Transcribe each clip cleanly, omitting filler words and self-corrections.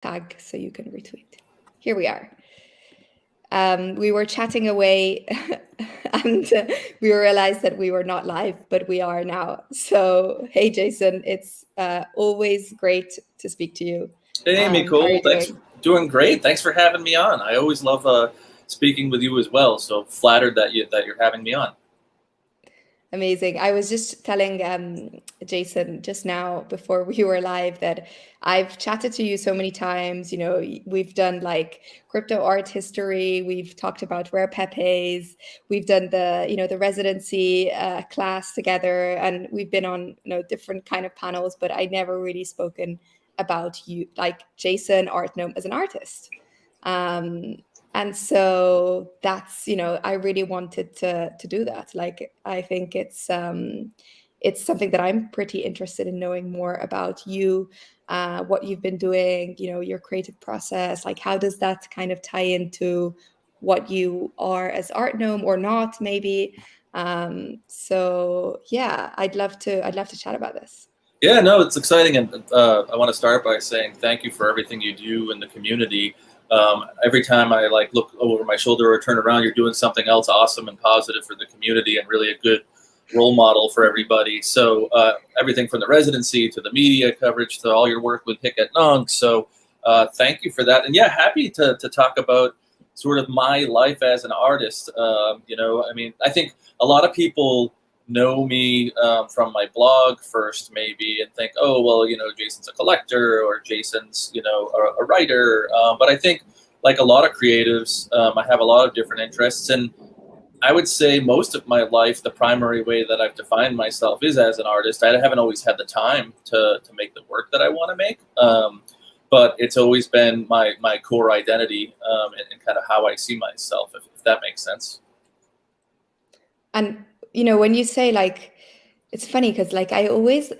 tag so you can retweet. Here we are. We were chatting away and we realized that we were not live, but we are now. So, hey, Jason, it's always great to speak to you. Hey, Nicole, thanks. Doing great. Thanks for having me on. I always love speaking with you as well. So flattered that you're having me on. Amazing. I was just telling Jason just now before we were live that I've chatted to you so many times. You know, we've done like crypto art history. We've talked about rare pepes. We've done the residency class together, and we've been on different kind of panels. But I never really spoken about you, like Jason Artnome as an artist. And so that's, I really wanted to do that. Like, I think it's something that I'm pretty interested in knowing more about you, what you've been doing, your creative process. Like, how does that kind of tie into what you are as Artnome or not, maybe? So yeah, I'd love to chat about this. Yeah, no, it's exciting. And I want to start by saying thank you for everything you do in the community. Every time I look over my shoulder or turn around, you're doing something else awesome and positive for the community and really a good role model for everybody. So everything from the residency to the media coverage to all your work with Hick at Nunk. So thank you for that. And yeah, happy to talk about sort of my life as an artist. I mean, I think a lot of people know me from my blog first, maybe, and think, oh, well, Jason's a collector or Jason's, a writer. But I think, like a lot of creatives, I have a lot of different interests. And I would say most of my life, the primary way that I've defined myself is as an artist. I haven't always had the time to make the work that I want to make. But it's always been my core identity and kind of how I see myself, if that makes sense. And when you say, like, it's funny because like I always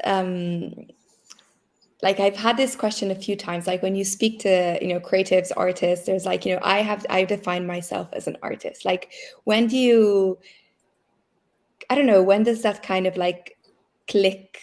like I've had this question a few times, like when you speak to creatives, artists, there's like I define myself as an artist. Like, when do you, I don't know, when does that kind of like click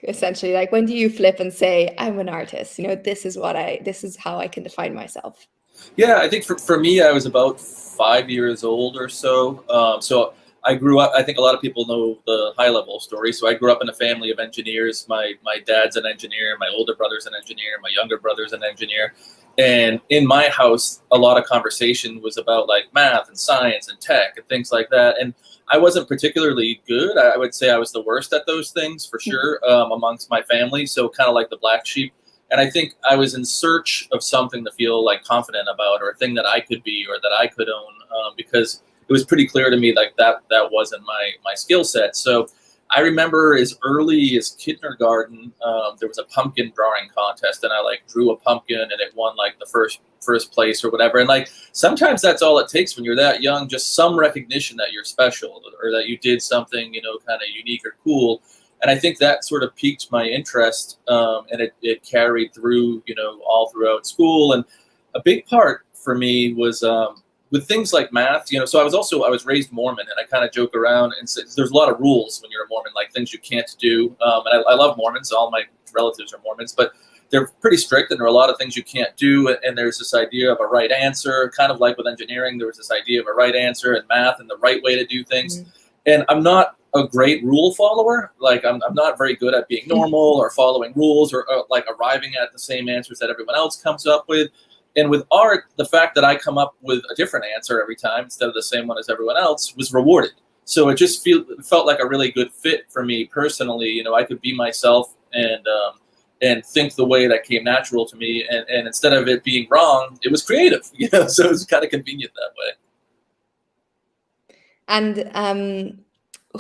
essentially? Like, when do you flip and say, I'm an artist, this is how I can define myself? Yeah, I think for me, I was about 5 years old or so. So I grew up, I think a lot of people know the high level story. So I grew up in a family of engineers. My dad's an engineer, my older brother's an engineer, my younger brother's an engineer. And in my house, a lot of conversation was about like math and science and tech and things like that. And I wasn't particularly good. I would say I was the worst at those things for sure amongst my family. So kind of like the black sheep. And I think I was in search of something to feel like confident about, or a thing that I could be or that I could own, because it was pretty clear to me like that wasn't my skill set. So I remember as early as kindergarten, there was a pumpkin drawing contest, and I like drew a pumpkin and it won like the first place or whatever. And like sometimes that's all it takes when you're that young, just some recognition that you're special or that you did something, kind of unique or cool. And I think that sort of piqued my interest, and it carried through, all throughout school. And a big part for me was with things like math, so I was raised Mormon, and I kind of joke around and say there's a lot of rules when you're a Mormon, like things you can't do. And I love Mormons. All my relatives are Mormons, but they're pretty strict, and there are a lot of things you can't do. And there's this idea of a right answer, kind of like with engineering, there was this idea of a right answer and math and the right way to do things. Mm-hmm. And I'm not a great rule follower. Like I'm not very good at being normal or following rules or like arriving at the same answers that everyone else comes up with. And with art, the fact that I come up with a different answer every time instead of the same one as everyone else was rewarded. So it just felt like a really good fit for me personally. I could be myself and think the way that came natural to me. And instead of it being wrong, it was creative. So it was kind of convenient that way. And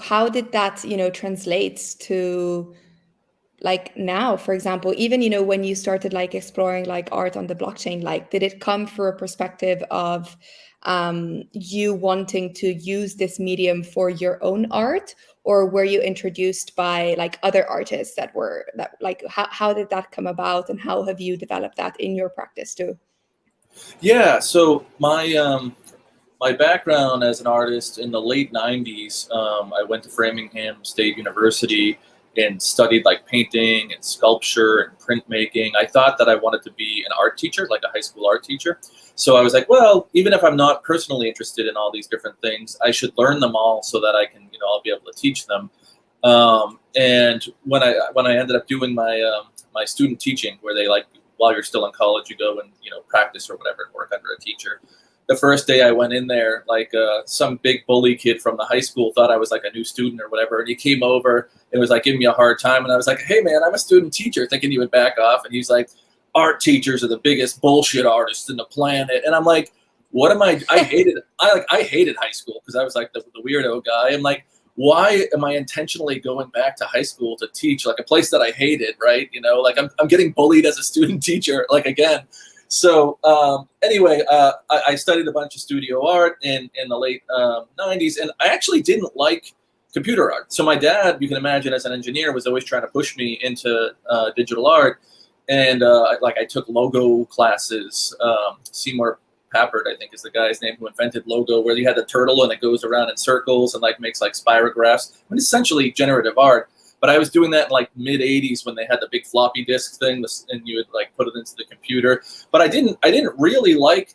how did that, translate to like now, for example, even, when you started like exploring like art on the blockchain, like did it come from a perspective of you wanting to use this medium for your own art, or were you introduced by like other artists that like, how did that come about, and how have you developed that in your practice too? Yeah, so my background as an artist in the late 90s, I went to Framingham State University, and studied like painting and sculpture and printmaking. I thought that I wanted to be an art teacher, like a high school art teacher. So I was like, well, even if I'm not personally interested in all these different things, I should learn them all so that I can, I'll be able to teach them. And when I ended up doing my my student teaching, where they like, while you're still in college, you go and practice or whatever and work under a teacher. The first day I went in there, like some big bully kid from the high school thought I was like a new student or whatever, and he came over and was like giving me a hard time, and I was like, hey man, I'm a student teacher, thinking he would back off, and he's like, art teachers are the biggest bullshit artists in the planet, and I'm like, what am I? I hated high school because I was like the weirdo guy. I'm like, why am I intentionally going back to high school to teach like a place that I hated, right? Like I'm getting bullied as a student teacher, like again. So anyway, I studied a bunch of studio art in the late 90s, and I actually didn't like computer art. So my dad, you can imagine, as an engineer, was always trying to push me into digital art, and I took logo classes. Seymour Papert, I think, is the guy's name, who invented logo, where you had the turtle and it goes around in circles and like makes like spirographs. I mean, essentially generative art. But I was doing that in like mid 80s when they had the big floppy disk thing, and you would like put it into the computer. But I didn't really like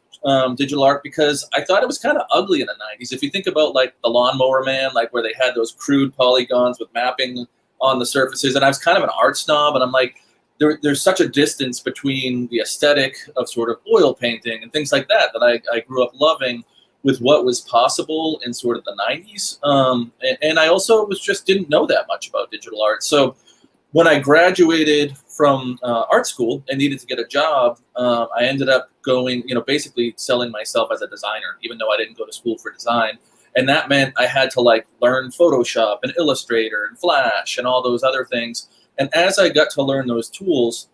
digital art because I thought it was kind of ugly in the 90s. If you think about like the Lawnmower Man, like where they had those crude polygons with mapping on the surfaces, and I was kind of an art snob, and I'm like, there's such a distance between the aesthetic of sort of oil painting and things like that I grew up loving with what was possible in sort of the 90s. And I also didn't know that much about digital art. So when I graduated from art school and needed to get a job, I ended up going, basically selling myself as a designer, even though I didn't go to school for design. And that meant I had to like learn Photoshop and Illustrator and Flash and all those other things. And as I got to learn those tools,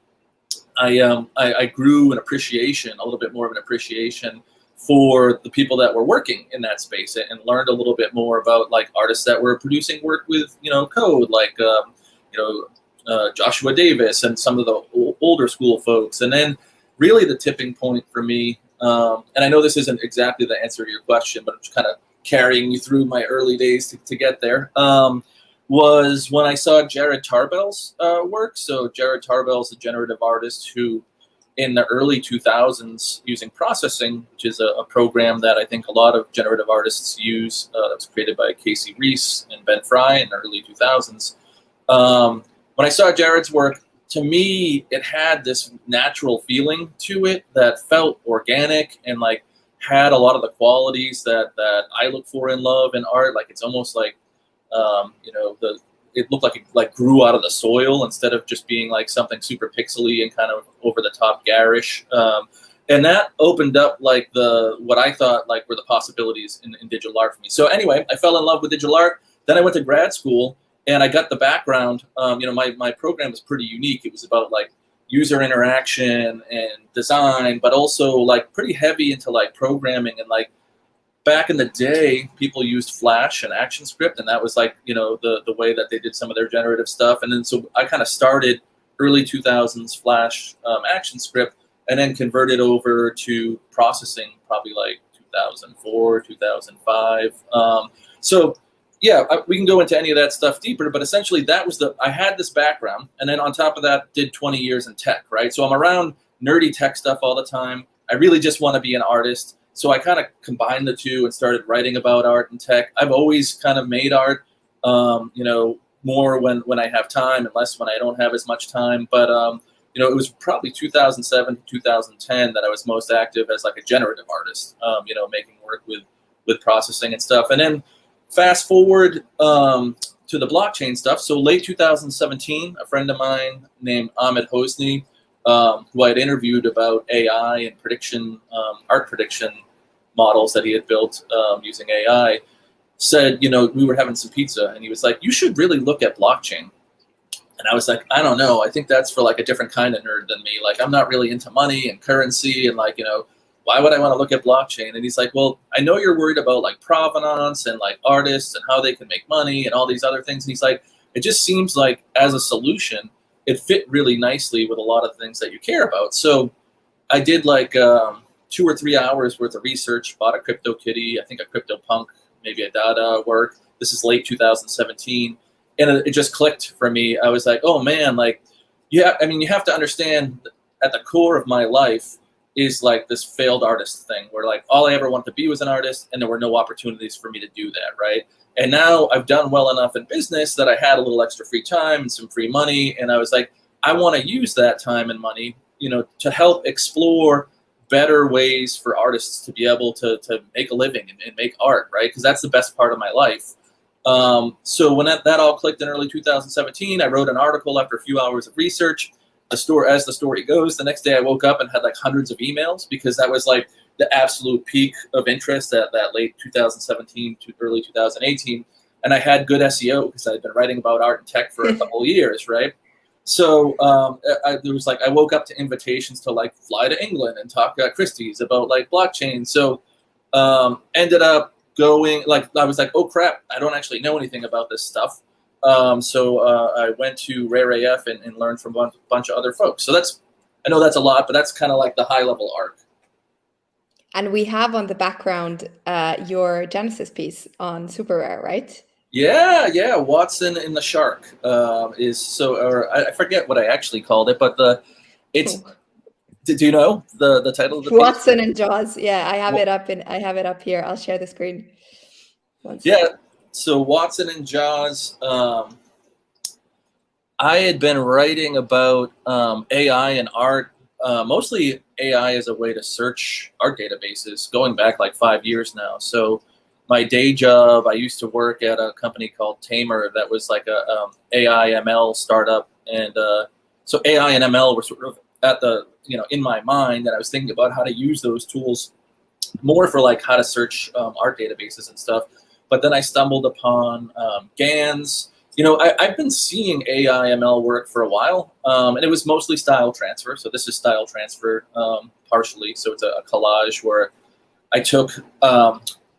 I grew a little bit more of an appreciation for the people that were working in that space, and learned a little bit more about like artists that were producing work with code, like Joshua Davis and some of the older school folks. And then really the tipping point for me, and I know this isn't exactly the answer to your question, but I'm just kind of carrying you through my early days to get there, was when I saw Jared Tarbell's work. So Jared Tarbell is a generative artist who, in the early 2000s, using processing, which is a program that I think a lot of generative artists use, that was created by Casey Reese and Ben Fry in the early 2000s. When I saw Jared's work, to me, it had this natural feeling to it that felt organic and like had a lot of the qualities that I look for in love and art. Like it's almost like, it looked like it grew out of the soil instead of just being like something super pixely and kind of over the top garish. And that opened up like what I thought like were the possibilities in digital art for me. So anyway, I fell in love with digital art. Then I went to grad school and I got the background. My program was pretty unique. It was about like user interaction and design, but also like pretty heavy into like programming. And like back in the day, people used Flash and ActionScript, and that was like, the way that they did some of their generative stuff. And then so I kind of started early 2000s Flash ActionScript, and then converted over to processing probably like 2004, 2005. So yeah, we can go into any of that stuff deeper, but essentially that was I had this background, and then on top of that, did 20 years in tech, right? So I'm around nerdy tech stuff all the time. I really just want to be an artist. So I kind of combined the two and started writing about art and tech. I've always kind of made art, more when I have time and less when I don't have as much time. But, it was probably 2007 to 2010 that I was most active as like a generative artist, making work with processing and stuff. And then fast forward to the blockchain stuff. So late 2017, a friend of mine named Ahmed Hosni, who I had interviewed about AI and prediction, art prediction models that he had built using AI, said, we were having some pizza, and he was like, you should really look at blockchain. And I was like, I don't know. I think that's for like a different kind of nerd than me. Like, I'm not really into money and currency, and like, why would I want to look at blockchain? And he's like, well, I know you're worried about like provenance and like artists and how they can make money and all these other things. And he's like, it just seems like as a solution, it fit really nicely with a lot of things that you care about. So I did like 2 or 3 hours worth of research, bought a crypto kitty, I think a crypto punk, maybe a Dada work. This is late 2017. and it just clicked for me. I was like, oh man, like, yeah, I mean, you have to understand at the core of my life is like this failed artist thing where like all I ever wanted to be was an artist, and there were no opportunities for me to do that, right? And now I've done well enough in business that I had a little extra free time and some free money, and I was like, I want to use that time and money, you know, to help explore better ways for artists to be able to make a living and make art, right? Because that's the best part of my life. So when that all clicked in early 2017, I wrote an article after a few hours of research. As the story goes, the next day I woke up and had like hundreds of emails, because that was like the absolute peak of interest at that late 2017 to early 2018. And I had good SEO because I'd been writing about art and tech for a couple of years, right? So there was like, I woke up to invitations to like fly to England and talk at Christie's about like blockchain. So ended up going, like, I was like, oh crap, I don't actually know anything about this stuff. So I went to Rare AF and learned from a bunch of other folks. So I know that's a lot, but that's kind of like the high level arc. And we have on the background your Genesis piece on Super Rare, right? Yeah. Watson and the Shark is so, or I forget what I actually called it, but do you know the title of the piece? Watson and Jaws. Yeah, I have it up here. I'll share the screen. Yeah. So Watson and Jaws, I had been writing about AI and art, mostly AI as a way to search art databases, going back like 5 years now. So my day job, I used to work at a company called Tamer that was like a AI ML startup. And so AI and ML were sort of at the, you know, in my mind, and I was thinking about how to use those tools more for like how to search art databases and stuff. But then I stumbled upon GANs. You know, I've been seeing AI ML work for a while, and it was mostly style transfer. So this is style transfer partially. So it's a collage where I took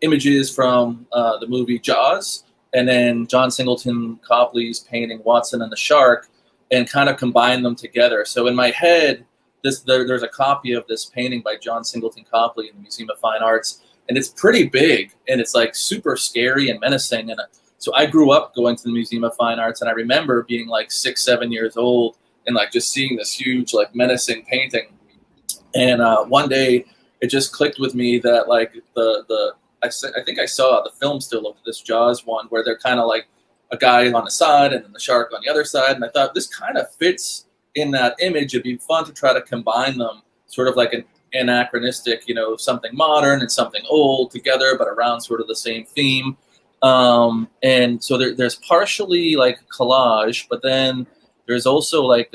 images from the movie Jaws, and then John Singleton Copley's painting Watson and the Shark, and kind of combined them together. So in my head, there's a copy of this painting by John Singleton Copley in the Museum of Fine Arts, and it's pretty big, and it's like super scary and menacing. And so I grew up going to the Museum of Fine Arts, and I remember being like 6, 7 years old and like just seeing this huge, like menacing painting. And one day it just clicked with me that like I think I saw the film still of this Jaws one where they're kind of like a guy on the side and then the shark on the other side. And I thought this kind of fits in that image. It'd be fun to try to combine them, sort of like an anachronistic, you know, something modern and something old together, but around sort of the same theme. And so there's partially like collage, but then there's also like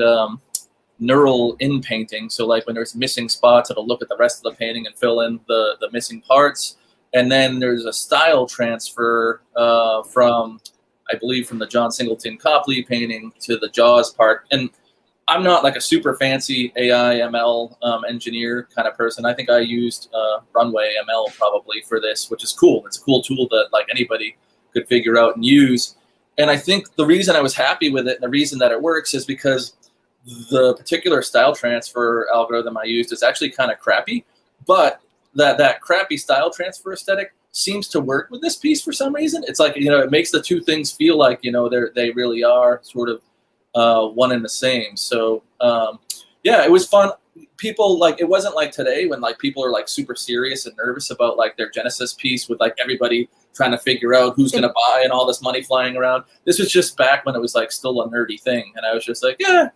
neural in painting. So like when there's missing spots, it'll look at the rest of the painting and fill in the missing parts. And then there's a style transfer from, I believe, from the John Singleton Copley painting to the Jaws part. And I'm not like a super fancy AI ML engineer kind of person. I think I used Runway ML probably for this, which is cool. It's a cool tool that like anybody could figure out and use. And I think the reason I was happy with it and the reason that it works is because the particular style transfer algorithm I used is actually kind of crappy, but that crappy style transfer aesthetic seems to work with this piece for some reason. It's like, you know, it makes the two things feel like, you know, they really are sort of one and the same. So yeah, it was fun. People like, it wasn't like today when like people are like super serious and nervous about like their Genesis piece with like everybody trying to figure out who's going to buy and all this money flying around. This was just back when it was like still a nerdy thing. And I was just like, yeah,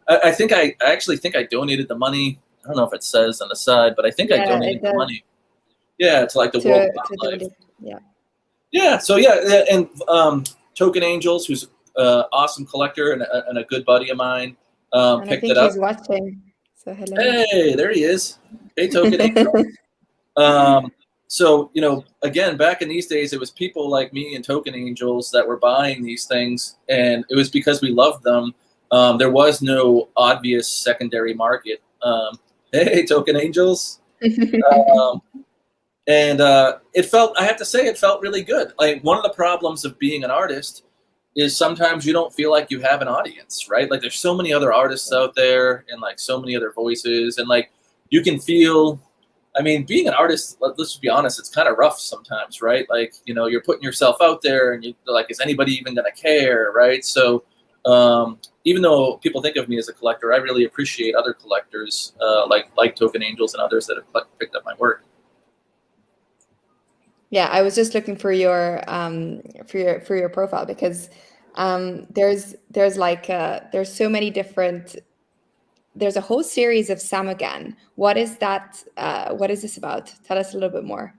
I think I actually think I donated the money. I don't know if it says on the side, but I think I donated the money. Yeah, to like the World Wildlife. Yeah. So yeah, and Token Angels, who's an awesome collector and a good buddy of mine, picked it up. He's watching. So hello. Hey, there he is. Hey, Token Angel. So, you know, again, back in these days, it was people like me and Token Angels that were buying these things, and it was because we loved them. There was no obvious secondary market. Hey, Token Angels. And it felt, I have to say, it felt really good. Like one of the problems of being an artist is sometimes you don't feel like you have an audience, right? Like there's so many other artists out there and like so many other voices, and like you can feel I mean, being an artist, let's just be honest, it's kind of rough sometimes, right? Like, you know, you're putting yourself out there and you like, is anybody even going to care, right? So even though people think of me as a collector, I really appreciate other collectors like Token Angels and others that have picked up my work. Yeah, I was just looking for your profile because there's like there's so many different, there's a whole series of samogan. What is that? What is this about? Tell us a little bit more.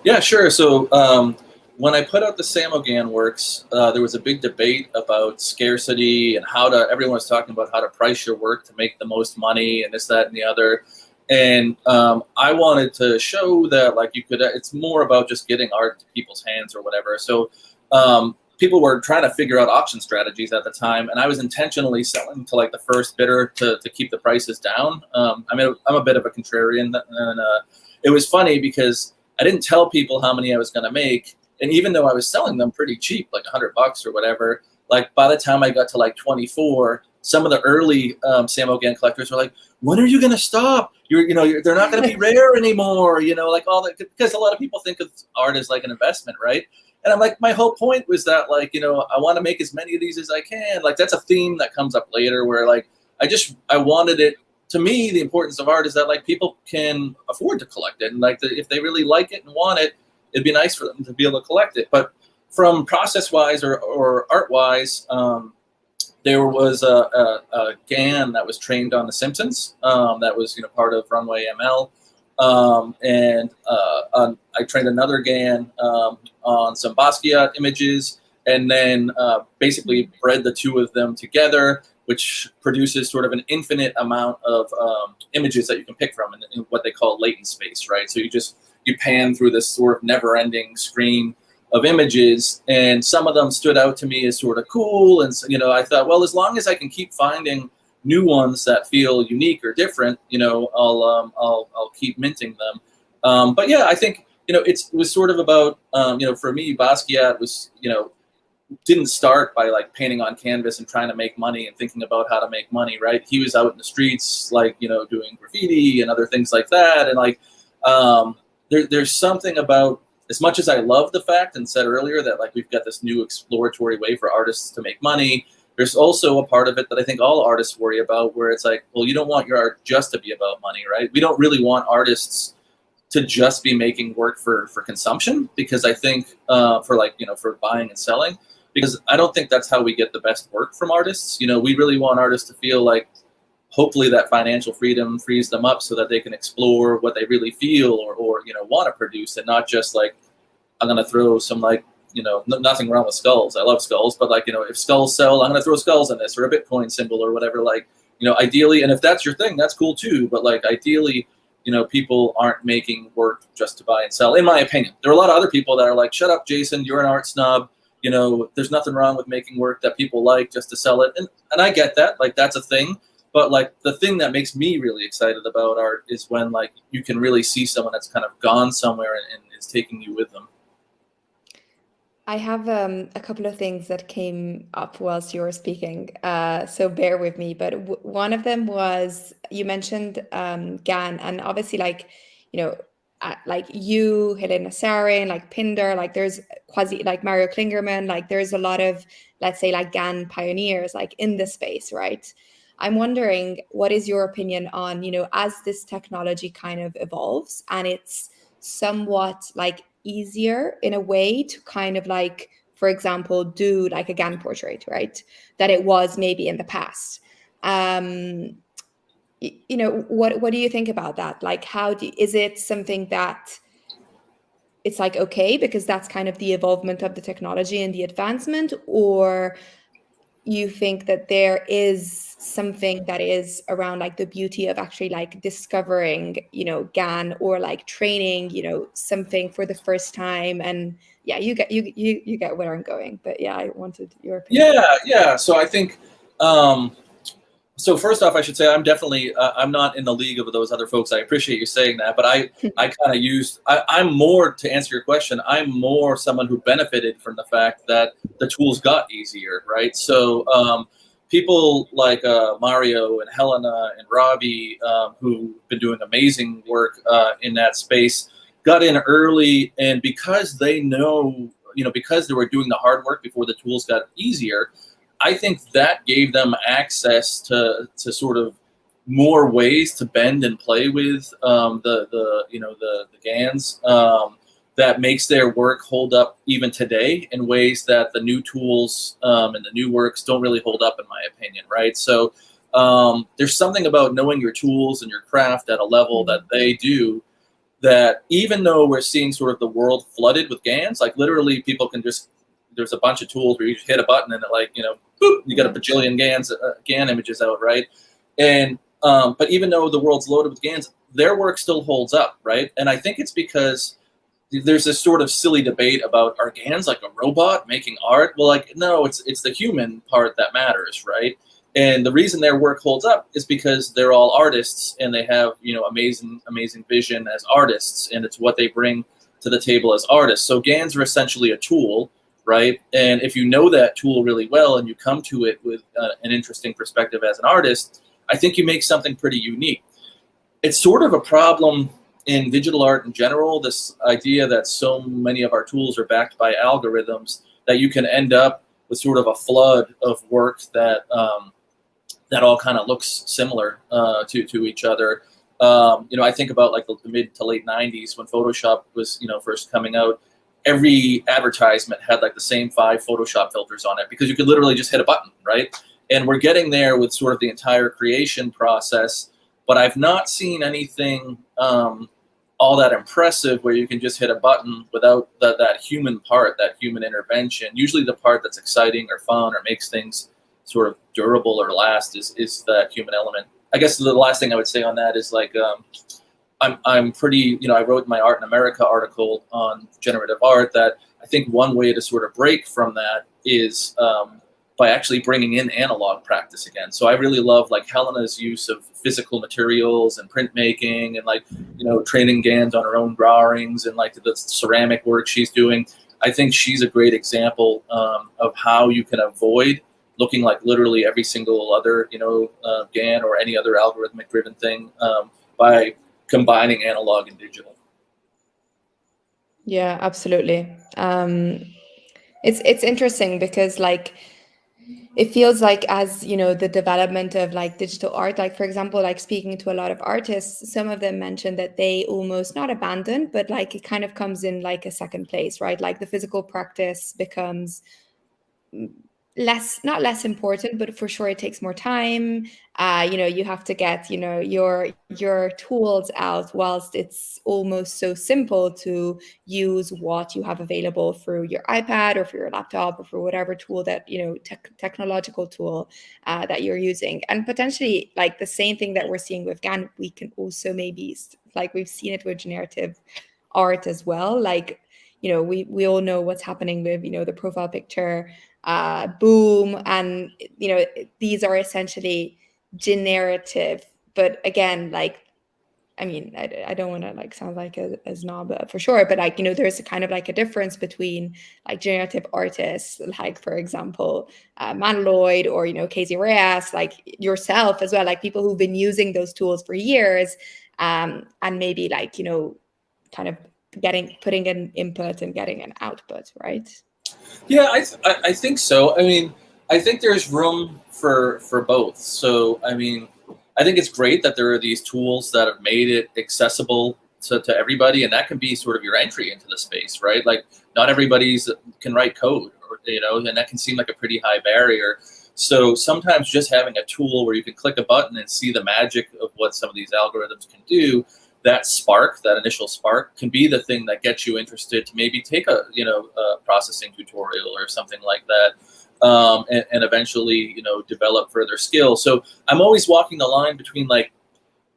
Yeah, sure. So when I put out the samogan works, there was a big debate about scarcity and everyone was talking about how to price your work to make the most money and this, that, and the other. And I wanted to show that like it's more about just getting art to people's hands or whatever. So people were trying to figure out auction strategies at the time, and I was intentionally selling to like the first bidder to keep the prices down. I mean, I'm a bit of a contrarian, and it was funny because I didn't tell people how many I was going to make, and even though I was selling them pretty cheap, like $100 or whatever, like by the time I got to like 24, some of the early samogan collectors were like, "When are you going to stop? They're not going to be rare anymore." You know, like all that, because a lot of people think of art as like an investment, right? And I'm like, my whole point was that like, you know, I want to make as many of these as I can. Like that's a theme that comes up later where like I wanted it. To me, the importance of art is that like people can afford to collect it, and like if they really like it and want it, it'd be nice for them to be able to collect it. But from process-wise or art-wise, there was a GAN that was trained on The Simpsons. That was part of Runway ML, and I trained another GAN on some Basquiat images, and then basically bred the two of them together, which produces sort of an infinite amount of images that you can pick from in what they call latent space, right? So you pan through this sort of never-ending screen of images, and some of them stood out to me as sort of cool, and I thought, well, as long as I can keep finding new ones that feel unique or different, I'll keep minting them. But yeah, I think it was sort of about for me, Basquiat was didn't start by like painting on canvas and trying to make money and thinking about how to make money, right? He was out in the streets, like, doing graffiti and other things like that. And like, there's something about, as much as I love the fact and said earlier that like we've got this new exploratory way for artists to make money, there's also a part of it that I think all artists worry about, where it's like, well, you don't want your art just to be about money, right? We don't really want artists to just be making work for consumption, because I think for buying and selling, because I don't think that's how we get the best work from artists. We really want artists to feel like hopefully that financial freedom frees them up so that they can explore what they really feel or want to produce, and not just like, I'm going to throw some nothing wrong with skulls. I love skulls, but if skulls sell, I'm going to throw skulls in this, or a Bitcoin symbol or whatever, ideally, and if that's your thing, that's cool too. But ideally, people aren't making work just to buy and sell, in my opinion. There are a lot of other people that are like, shut up, Jason, you're an art snob. There's nothing wrong with making work that people like just to sell it. And I get that, that's a thing. But the thing that makes me really excited about art is when you can really see someone that's kind of gone somewhere and is taking you with them. I have a couple of things that came up whilst you were speaking, so bear with me. But one of them was, you mentioned GAN, and obviously you, Helena Sarin, Pinder, there's quasi Mario Klingerman, there's a lot of, let's say, GAN pioneers in this space, right? I'm wondering, what is your opinion on, as this technology kind of evolves and it's somewhat easier in a way to kind of for example, do a GAN portrait, right? That it was maybe in the past. What do you think about that? Is it something that it's okay because that's kind of the evolvement of the technology and the advancement, or you think that there is something that is around the beauty of actually discovering, GAN, or training, something for the first time? And yeah, you get where I'm going, but yeah, I wanted your opinion. Yeah. So I think, so first off, I should say I'm definitely, I'm not in the league of those other folks. I appreciate you saying that, but I kind of I'm more, to answer your question, I'm more someone who benefited from the fact that the tools got easier, right? So people like Mario and Helena and Robbie, who've been doing amazing work in that space, got in early, and because they know, because they were doing the hard work before the tools got easier, I think that gave them access to sort of more ways to bend and play with the GANs, that makes their work hold up even today in ways that the new tools and the new works don't really hold up, in my opinion, right? So there's something about knowing your tools and your craft at a level that they do, that even though we're seeing sort of the world flooded with GANs, like literally people can just, there's a bunch of tools where you just hit a button and it, like, boop, you got a bajillion GAN images out, right? And but even though the world's loaded with GANs, their work still holds up, right? And I think it's because there's this sort of silly debate about, are GANs like a robot making art? Well, like, no, it's the human part that matters, right? And the reason their work holds up is because they're all artists, and they have, amazing vision as artists, and it's what they bring to the table as artists. So GANs are essentially a tool, right? And if you know that tool really well and you come to it with an interesting perspective as an artist, I think you make something pretty unique. It's sort of a problem in digital art in general, this idea that so many of our tools are backed by algorithms, that you can end up with sort of a flood of work that that all kind of looks similar to each other. I think about like the mid to late 90s when Photoshop was first coming out. Every advertisement had like the same 5 Photoshop filters on it, because you could literally just hit a button, right? And we're getting there with sort of the entire creation process, but I've not seen anything all that impressive where you can just hit a button without that human part, that human intervention. Usually the part that's exciting or fun or makes things sort of durable or last is that human element. I guess the last thing I would say on that is like, I'm pretty, I wrote my Art in America article on generative art, that I think one way to sort of break from that is by actually bringing in analog practice again. So I really love like Helena's use of physical materials and printmaking, and like, training GANs on her own drawings, and like the ceramic work she's doing. I think she's a great example of how you can avoid looking like literally every single other, GAN or any other algorithmic driven thing by combining analog and digital. Yeah, absolutely. It's interesting because like, it feels like, as the development of like digital art, like for example, like speaking to a lot of artists, some of them mentioned that they almost not abandoned, but like it kind of comes in like a second place, right? Like the physical practice becomes not less important, but for sure it takes more time. You have to get your tools out, whilst it's almost so simple to use what you have available through your iPad or for your laptop or for whatever tool that technological tool that you're using. And potentially like the same thing that we're seeing with GAN, we can also maybe, like we've seen it with generative art as well. Like we all know what's happening with the profile picture boom, and these are essentially generative. But again, like, I mean, I don't want to like sound like a snob for sure, but like there's a kind of like a difference between like generative artists, like for example Manloid, or Casey Reyes, like yourself as well, like people who've been using those tools for years, and maybe like kind of putting an input and getting an output, right? Yeah, I think so. I mean, I think there's room for both. So, I mean, I think it's great that there are these tools that have made it accessible to everybody, and that can be sort of your entry into the space, right? Like, not everybody's can write code, or, and that can seem like a pretty high barrier. So sometimes just having a tool where you can click a button and see the magic of what some of these algorithms can do, that spark, that initial spark, can be the thing that gets you interested to maybe take a processing tutorial or something like that, and eventually develop further skills. So I'm always walking the line between like,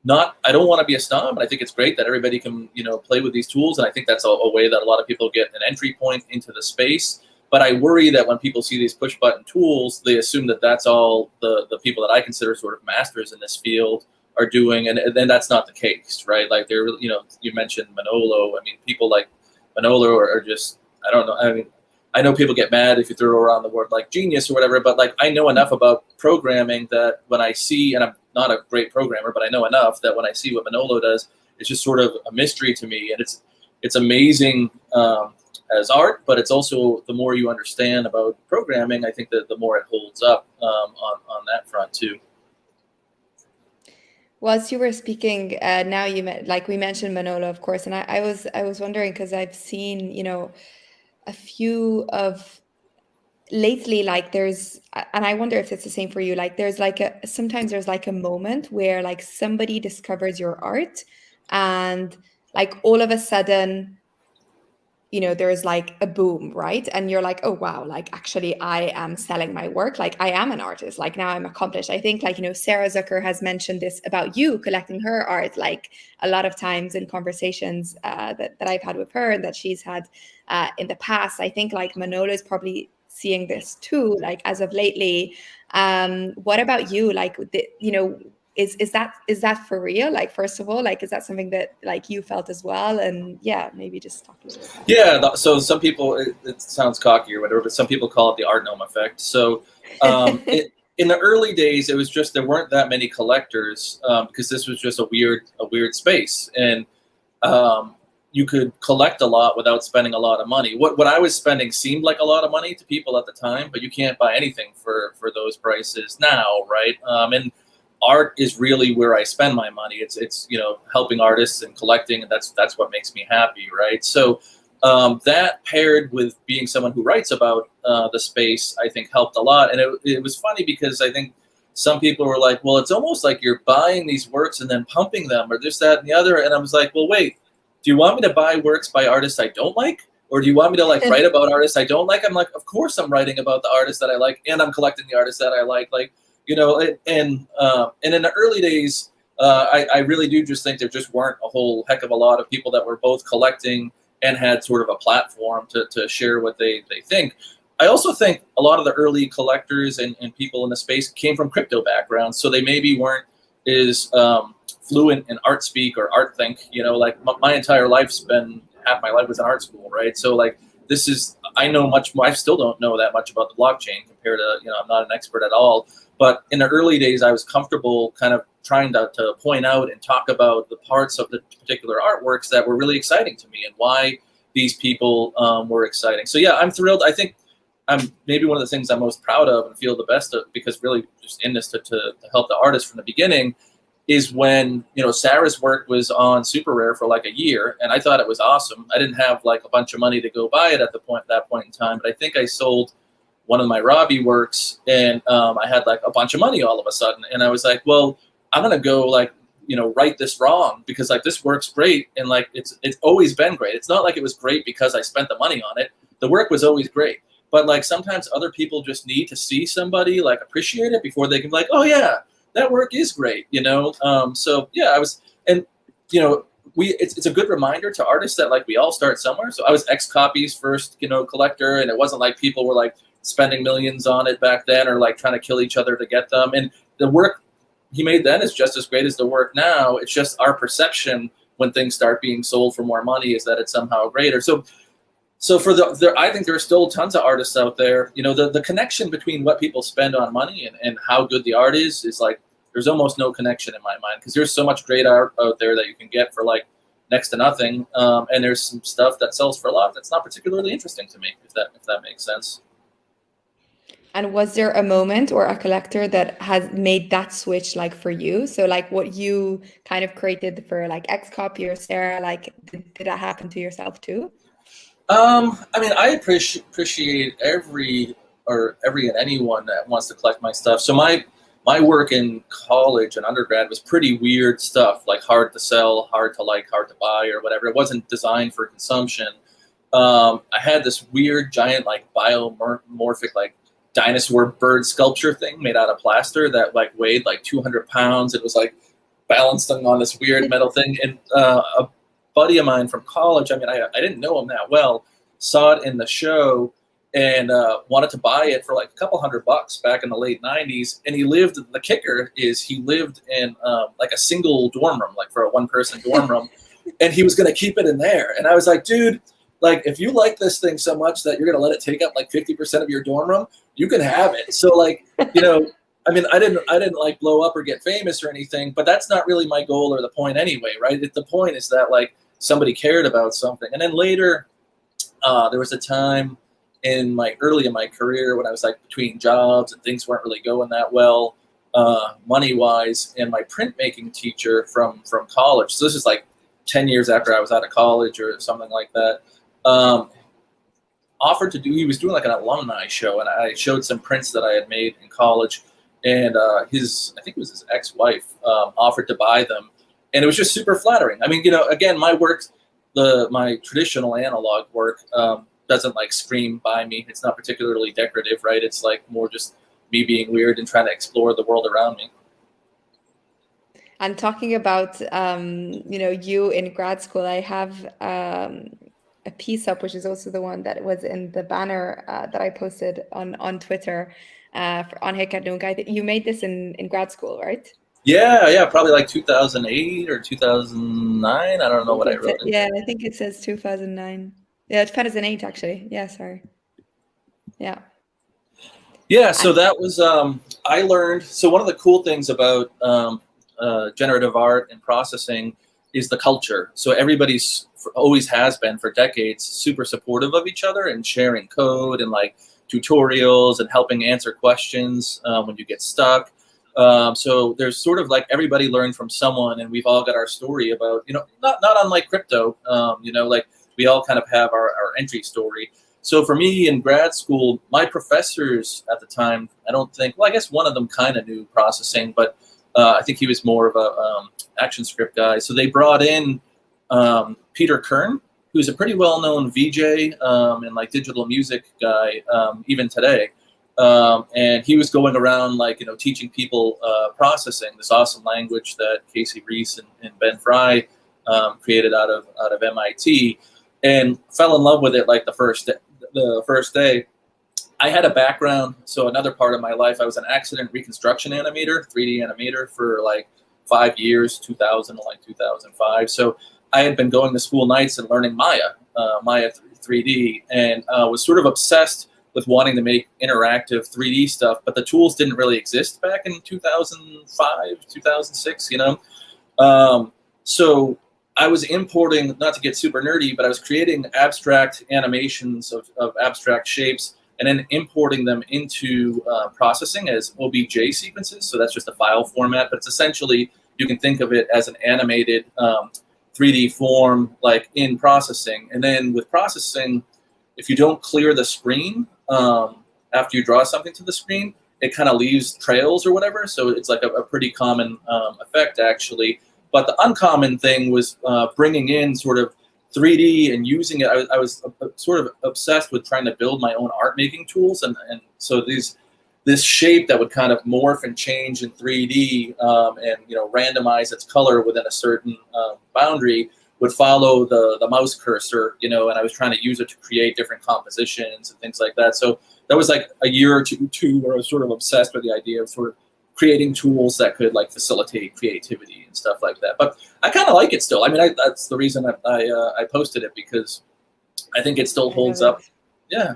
I don't want to be a snob, and I think it's great that everybody can play with these tools, and I think that's a way that a lot of people get an entry point into the space. But I worry that when people see these push button tools, they assume that that's all the people that I consider sort of masters in this field are doing, and then that's not the case, right? Like you mentioned Manolo. I mean, people like Manolo are just, I don't know. I mean, I know people get mad if you throw around the word like genius or whatever, but like I know enough about programming that when I see, and I'm not a great programmer, but I know enough that when I see what Manolo does, it's just sort of a mystery to me, and it's amazing as art, but it's also the more you understand about programming, I think that the more it holds up on that front too. Whilst you were speaking, now like we mentioned Manolo, of course, and I was wondering because I've seen, you know, a few of lately, like there's, and I wonder if it's the same for you, like there's like sometimes there's like a moment where like somebody discovers your art and like all of a sudden, you know, there's like a boom, right? And you're like, oh wow, like actually I am selling my work, like I am an artist, like now I'm accomplished. I think, like, you know, Sarah Zucker has mentioned this about you collecting her art like a lot of times in conversations that I've had with her and that she's had in the past. I think like Manolo is probably seeing this too, like as of lately. What about you? Like, you know, is that for real? Like, first of all, like, is that something that like you felt as well? And yeah, maybe just talk a little bit about that. Yeah, so some people, it sounds cocky or whatever, but some people call it the Artnome effect. So in the early days, it was just there weren't that many collectors because this was just a weird space, and you could collect a lot without spending a lot of money. What I was spending seemed like a lot of money to people at the time, but you can't buy anything for those prices now, right? And art is really where I spend my money. It's you know, helping artists and collecting, and that's what makes me happy, right? So that paired with being someone who writes about the space, I think helped a lot. And it was funny because I think some people were like, well, it's almost like you're buying these works and then pumping them or this, that, and the other. And I was like, well, wait, do you want me to buy works by artists I don't like? Or do you want me to like write about artists I don't like? I'm like, of course I'm writing about the artists that I like, and I'm collecting the artists that I like. Like, you know, and in the early days, I really do just think there just weren't a whole heck of a lot of people that were both collecting and had sort of a platform to share what they think. I also think a lot of the early collectors and people in the space came from crypto backgrounds, so they maybe weren't as fluent in art speak or art think. You know, like my entire life's been, half my life was in art school, right? So like this is, I know much more. I still don't know that much about the blockchain compared to, you know, I'm not an expert at all. But in the early days, I was comfortable kind of trying to point out and talk about the parts of the particular artworks that were really exciting to me and why these people were exciting. So yeah, I'm thrilled. I think I'm maybe one of the things I'm most proud of and feel the best of, because really just in this to help the artist from the beginning, is when, you know, Sarah's work was on Super Rare for like a year, and I thought it was awesome. I didn't have like a bunch of money to go buy it at that point in time, but I think I sold one of my Robbie works, and I had like a bunch of money all of a sudden, and I was like, well, I'm gonna go like, you know, right this wrong, because like this work's great, and like it's always been great. It's not like it was great because I spent the money on it. The work was always great, but like sometimes other people just need to see somebody like appreciate it before they can be like, oh yeah, that work is great, you know. So yeah, I was, and you know, it's a good reminder to artists that like we all start somewhere. So I was X copies first, you know, collector, and it wasn't like people were like spending millions on it back then or like trying to kill each other to get them. And the work he made then is just as great as the work now. It's just our perception when things start being sold for more money is that it's somehow greater. So for I think there are still tons of artists out there. You know, the connection between what people spend on money and how good the art is like, there's almost no connection in my mind, because there's so much great art out there that you can get for like next to nothing. And there's some stuff that sells for a lot that's not particularly interesting to me, if that makes sense. And was there a moment or a collector that has made that switch like for you? So like what you kind of created for like Xcopy or Sarah, like did that happen to yourself too? I mean, I appreciate every and anyone that wants to collect my stuff. So my work in college and undergrad was pretty weird stuff, like hard to sell, hard to like, hard to buy or whatever. It wasn't designed for consumption. I had this weird giant like biomorphic like dinosaur bird sculpture thing made out of plaster that like weighed like 200 pounds. It was like balancing on this weird metal thing. And a buddy of mine from college, I mean, I didn't know him that well, saw it in the show and wanted to buy it for like a couple $100 back in the late 90s. And the kicker is he lived in like a single dorm room, like for a one-person dorm room, and he was going to keep it in there. And I was like, dude, like, if you like this thing so much that you're going to let it take up like 50% of your dorm room, you can have it. So like, you know, I mean, I didn't like blow up or get famous or anything, but that's not really my goal or the point anyway, right? The point is that like somebody cared about something. And then later, there was a time early in my career when I was like between jobs and things weren't really going that well, money wise. And my printmaking teacher from college, so this is like 10 years after I was out of college or something like that, offered to do, he was doing like an alumni show, and I showed some prints that I had made in college, and I think it was his ex-wife, offered to buy them. And it was just super flattering. I mean, you know, again, my work, my traditional analog work, doesn't like scream by me. It's not particularly decorative, right? It's like more just me being weird and trying to explore the world around me. And talking about, you know, you in grad school, I have a piece up, which is also the one that was in the banner that I posted on Twitter on Hackathon. You made this in grad school, right? Yeah, probably like 2008 or 2009. I don't know what I wrote. Yeah, I think it says 2009. Yeah, 2008 actually. Yeah, sorry. Yeah. Yeah, so that was, I learned, so one of the cool things about generative art and processing is the culture. So everybody's always has been for decades super supportive of each other and sharing code and like tutorials and helping answer questions when you get stuck. So there's sort of like everybody learned from someone, and we've all got our story about, you know, not unlike crypto, you know, like we all kind of have our entry story. So for me in grad school, my professors at the time, I don't think, well, I guess one of them kind of knew processing, but I think he was more of a ActionScript guy. So they brought in Peter Kern, who's a pretty well-known VJ and like digital music guy even today. And he was going around like, you know, teaching people processing, this awesome language that Casey Reese and Ben Fry created out of MIT, and fell in love with it like the first day. I had a background, so another part of my life, I was an accident reconstruction animator, 3D animator for like 5 years, 2000 to like 2005. So I had been going to school nights and learning Maya 3D, and was sort of obsessed with wanting to make interactive 3D stuff, but the tools didn't really exist back in 2005, 2006, you know? So I was importing, not to get super nerdy, but I was creating abstract animations of abstract shapes and then importing them into processing as OBJ sequences. So that's just a file format, but it's essentially, you can think of it as an animated 3D form, like in processing. And then with processing, if you don't clear the screen after you draw something to the screen, it kind of leaves trails or whatever. So it's like a pretty common effect, actually. But the uncommon thing was bringing in sort of 3D and using it. I was sort of obsessed with trying to build my own art making tools, and so this shape that would kind of morph and change in 3D and, you know, randomize its color within a certain boundary would follow the mouse cursor, you know, and I was trying to use it to create different compositions and things like that. So that was like a year or two where I was sort of obsessed with the idea of sort of creating tools that could like facilitate creativity and stuff like that. But I kind of like it still. I mean, that's the reason I posted it, because I think it still holds up. Yeah.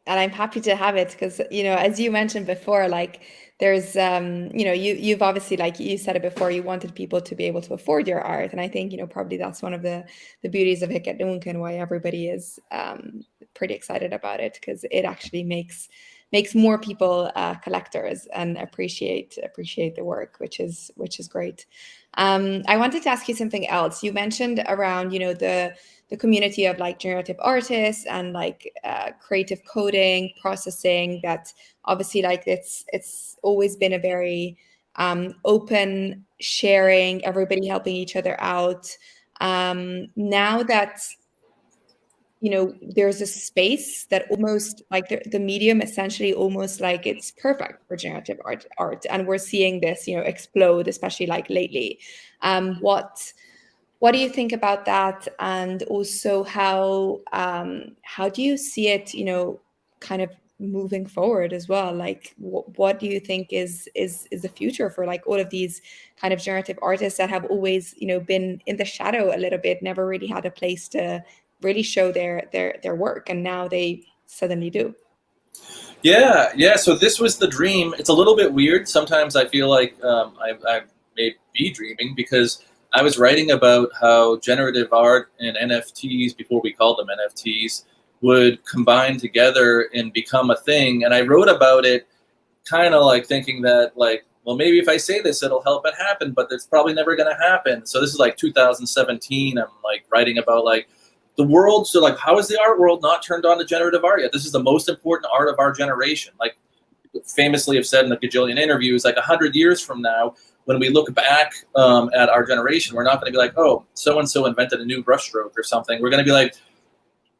And I'm happy to have it because, you know, as you mentioned before, like there's, you know, you've obviously, like you said it before, you wanted people to be able to afford your art. And I think, you know, probably that's one of the beauties of Hackathon and why everybody is pretty excited about it, because it actually makes more people collectors and appreciate the work, which is great. I wanted to ask you something else. You mentioned around, you know, the community of like generative artists and like creative coding, processing, that obviously like it's always been a very open, sharing, everybody helping each other out. Now that, you know, there's a space that almost like the medium essentially almost like it's perfect for generative art, and we're seeing this, you know, explode, especially like lately. What do you think about that? And also how do you see it, you know, kind of moving forward as well? Like, what do you think is the future for like all of these kind of generative artists that have always, you know, been in the shadow a little bit, never really had a place to really show their work, and now they suddenly do? Yeah. So this was the dream. It's a little bit weird. Sometimes I feel like I may be dreaming, because I was writing about how generative art and NFTs, before we called them NFTs, would combine together and become a thing. And I wrote about it kind of like thinking that, like, well, maybe if I say this, it'll help it happen, but it's probably never going to happen. So this is like 2017. I'm like writing about like the world. So like, how is the art world not turned on to generative art yet? This is the most important art of our generation. Like, famously have said in a gajillion interviews, like 100 years from now, when we look back at our generation, we're not going to be like, oh, so-and-so invented a new brushstroke or something. We're going to be like,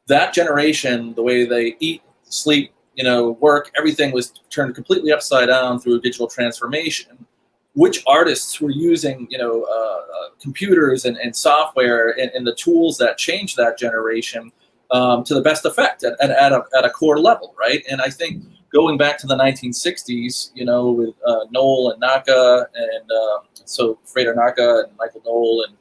that generation, the way they eat, sleep, you know, work, everything was turned completely upside down through digital transformation. Which artists were using, you know, computers and software and the tools that changed that generation to the best effect at a core level, right? And I think going back to the 1960s, you know, with Knoll and Naka, and so Freder Naka and Michael Knoll and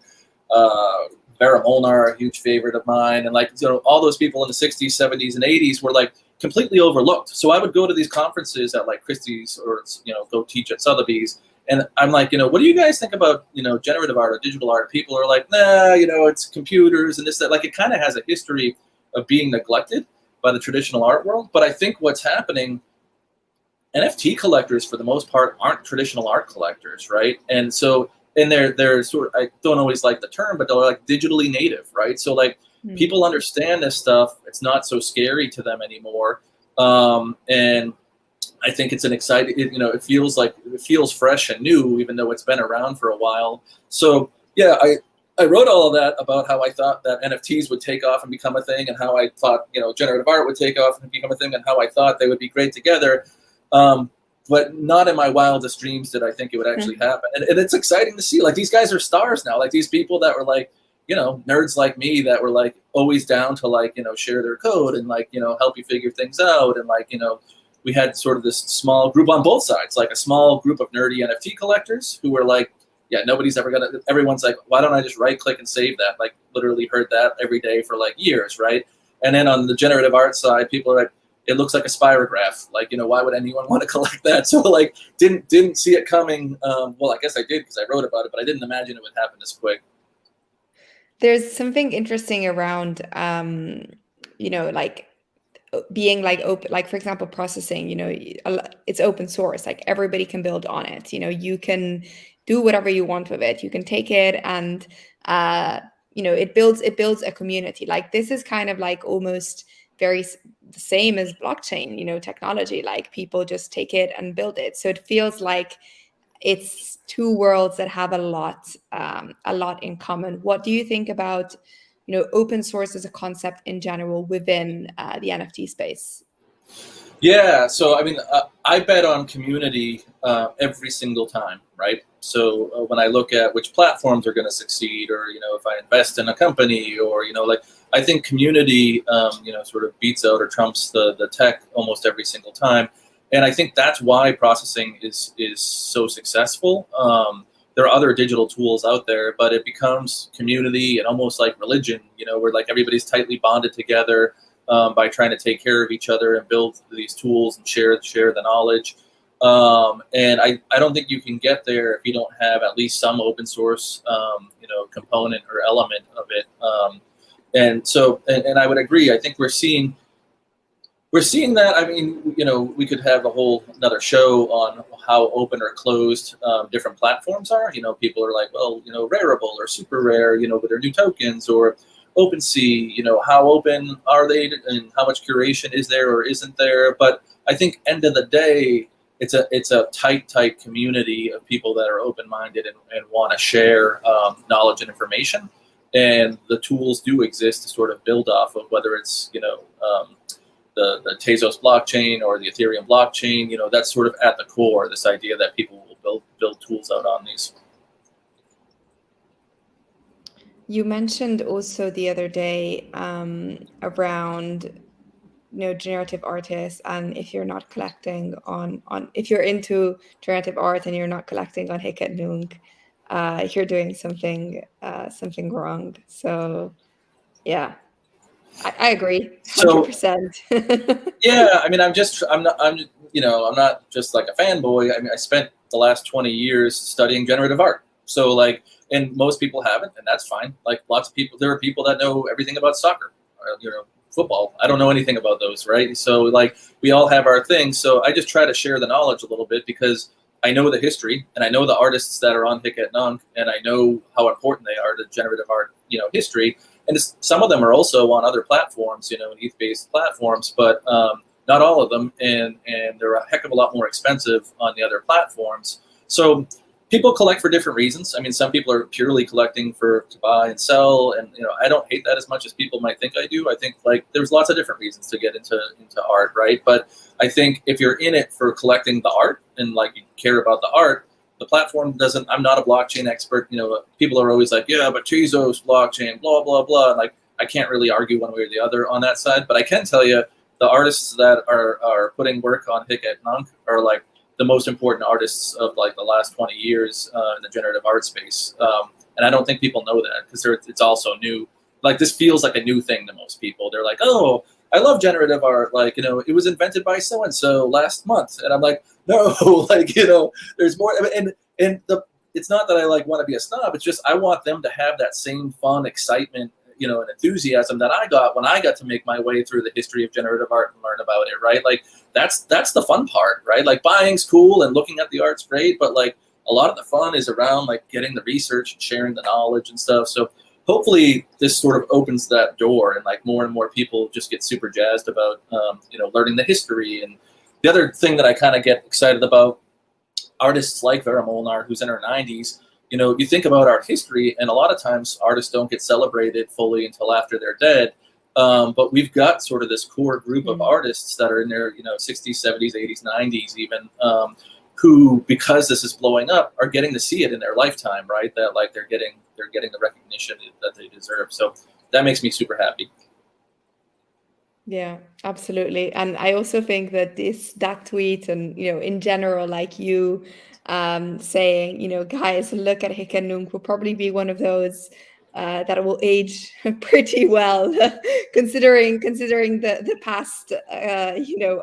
Vera Molnar, a huge favorite of mine, and like, you know, all those people in the 60s, 70s, and 80s were like completely overlooked. So I would go to these conferences at like Christie's, or, you know, go teach at Sotheby's, and I'm like, you know, what do you guys think about, you know, generative art or digital art? People are like, nah, you know, it's computers and this, that. Like, it kind of has a history of being neglected by the traditional art world. But I think what's happening, NFT collectors for the most part aren't traditional art collectors, right? And so, and they're sort of, I don't always like the term, but they're like digitally native, right? So like, people understand this stuff. It's not so scary to them anymore. And I think it's an exciting, you know, it feels fresh and new, even though it's been around for a while. So yeah, I wrote all of that about how I thought that NFTs would take off and become a thing, and how I thought, you know, generative art would take off and become a thing, and how I thought they would be great together. But not in my wildest dreams did I think it would actually happen. And it's exciting to see, like, these guys are stars now. Like, these people that were like, you know, nerds like me that were like always down to like, you know, share their code and like, you know, help you figure things out. And like, you know, we had sort of this small group on both sides, like a small group of nerdy NFT collectors who were like, yeah, nobody's ever gonna, everyone's like, why don't I just right click and save that? Like, literally heard that every day for like years, right? And then on the generative art side, people are like, it looks like a spirograph. Like, you know, why would anyone want to collect that? So like, didn't see it coming. Well, I guess I did because I wrote about it, but I didn't imagine it would happen this quick. There's something interesting around, you know, like being like open, like for example, processing, you know, it's open source, like everybody can build on it. You know, you can do whatever you want with it. You can take it and, you know, it builds a community. Like, this is kind of like almost very the same as blockchain, you know, technology. Like, people just take it and build it. So it feels like it's two worlds that have a lot in common. What do you think about, you know, open source as a concept in general within the NFT space? Yeah, so I mean, I bet on community every single time, right? So when I look at which platforms are going to succeed, or, you know, if I invest in a company, or, you know, like, I think community, you know, sort of beats out or trumps the tech almost every single time. And I think that's why processing is so successful. There are other digital tools out there, but it becomes community and almost like religion, you know, where like everybody's tightly bonded together by trying to take care of each other and build these tools and share the knowledge. And I don't think you can get there if you don't have at least some open source, you know, component or element of it. And so, and I would agree. I think we're seeing that. I mean, you know, we could have a whole another show on how open or closed different platforms are. You know, people are like, well, you know, Rarible or Super Rare, you know, with their new tokens, or OpenSea, you know, how open are they and how much curation is there or isn't there? But I think end of the day, it's a tight community of people that are open-minded and want to share knowledge and information. And the tools do exist to sort of build off of, whether it's, you know, the Tezos blockchain or the Ethereum blockchain. You know, that's sort of at the core, this idea that people will build tools out on these. You mentioned also the other day around generative artists, and if you're not collecting on if you're into generative art and you're not collecting on Hic et Nunc, you're doing something wrong. So yeah, I agree So 100%. yeah, I mean, I'm not just like a fanboy. I mean, I spent the last 20 years studying generative art. So like, and most people haven't, and that's fine. Like lots of people, there are people that know everything about soccer, football. I don't know anything about those, right? So like, we all have our things. So I just try to share the knowledge a little bit because I know the history and I know the artists that are on Hic et Nunc, and I know how important they are to generative art, history. And some of them are also on other platforms, ETH-based platforms, but not all of them, and they're a heck of a lot more expensive on the other platforms. So people collect for different reasons. I mean, some people are purely collecting to buy and sell, and I don't hate that as much as people might think I do. I think like there's lots of different reasons to get into art, right? But I think if you're in it for collecting the art and like you care about the art, the platform doesn't. I'm not a blockchain expert. People are always like, yeah, but Tezos blockchain, blah blah blah. And like, I can't really argue one way or the other on that side. But I can tell you, the artists that are putting work on Hic et Nunc are like the most important artists of like the last 20 years in the generative art space. And I don't think people know that because it's also new. Like this feels like a new thing to most people. They're like, oh, I love generative art. Like, it was invented by so-and-so last month. And I'm like, no, like, there's more. And it's not that I like want to be a snob. It's just, I want them to have that same fun, excitement, and enthusiasm that I got when I got to make my way through the history of generative art and learn about it. Right. Like that's the fun part, right? Like buying's cool and looking at the art's great, but like a lot of the fun is around like getting the research and sharing the knowledge and stuff. So hopefully this sort of opens that door and like more and more people just get super jazzed about, learning the history. And the other thing that I kind of get excited about, artists like Vera Molnar, who's in her 90s, you think about art history, and a lot of times artists don't get celebrated fully until after they're dead. But we've got sort of this core group of artists that are in their, 60s, 70s, 80s, 90s even, who, because this is blowing up, are getting to see it in their lifetime, right? That like they're getting the recognition that they deserve. So that makes me super happy. Yeah, absolutely. And I also think that that tweet and, in general, like you saying, guys, look at Hic et Nunc will probably be one of those that will age pretty well, considering the past,